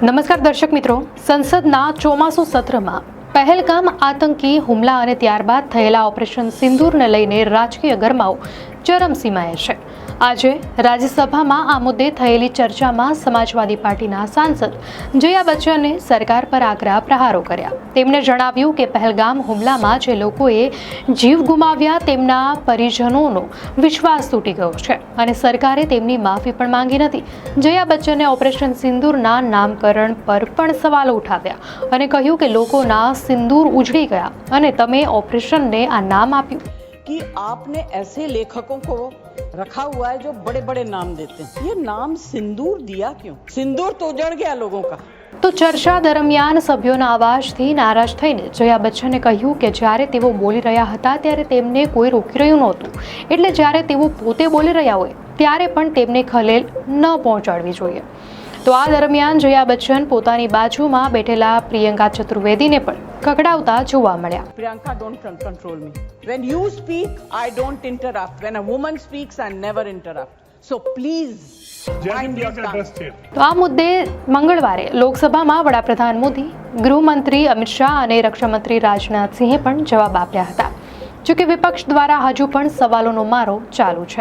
નમસ્કાર દર્શક મિત્રો, સંસદના ચોમાસુ સત્રમાં પહેલગામ આતંકી હુમલા અને ત્યારબાદ થયેલા ઓપરેશન સિંદૂરને લઈને રાજકીય ગરમાવો ચરમસીમાએ છે. આજે રાજ્યસભામાં આ મુદ્દે થયેલી ચર્ચામાં સમાજવાદી પાર્ટીના સાંસદ જયા બચ્ચને સરકાર પર આકરા પ્રહારો કર્યા. તેમણે જણાવ્યું કે પહેલગામ હુમલામાં જે લોકોએ જીવ ગુમાવ્યા તેમના પરિજનોનો વિશ્વાસ તૂટી ગયો છે અને સરકારે તેમની માફી પણ માંગી નથી. જયા બચ્ચને ઓપરેશન સિંદૂરના નામકરણ પર પણ સવાલો ઉઠાવ્યા અને કહ્યું કે લોકોના सिंदूर उजड़ी गया અને તમે ઓપરેશનને આ નામ આપ્યું कि आपने ऐसे लेखकों को रखा हुआ है जो बड़े बड़े नाम देते हैं. ये नाम सिंदूर दिया क्यों? सिंदूर तो उजड़ गया लोगों का. તો ચર્ચા દરમિયાન સભ્યોના અવાજથી નારાજ થઈને જયા બચ્ચને કહ્યું કે જ્યારે તેઓ બોલી રહ્યા હતા ત્યારે તેમને કોઈ રોકી રહ્યું નહોતું, એટલે જ્યારે તેઓ પોતે બોલી રહ્યા હોય ત્યારે પણ તેમને ખલેલ ન પહોંચાડવી જોઈએ. તો આ દરમિયાન જયા બચ્ચન પોતાની બાજુમાં બેઠેલા પ્રિયંકા ચતુર્વેદીને પણ ખકડાવતા જોવા મળ્યા. Priyanka, don't control me. When you speak, I don't interrupt. When a woman speaks, I never interrupt. So please mind your tongue. તો આ મુદ્દે મંગળવારે લોકસભામાં વડાપ્રધાન મોદી, ગૃહમંત્રી અમિત શાહ અને રક્ષામંત્રી રાજનાથ સિંહે પણ જવાબ આપ્યા હતા. જોકે વિપક્ષ દ્વારા હજુ પણ સવાલોનો મારો ચાલુ છે.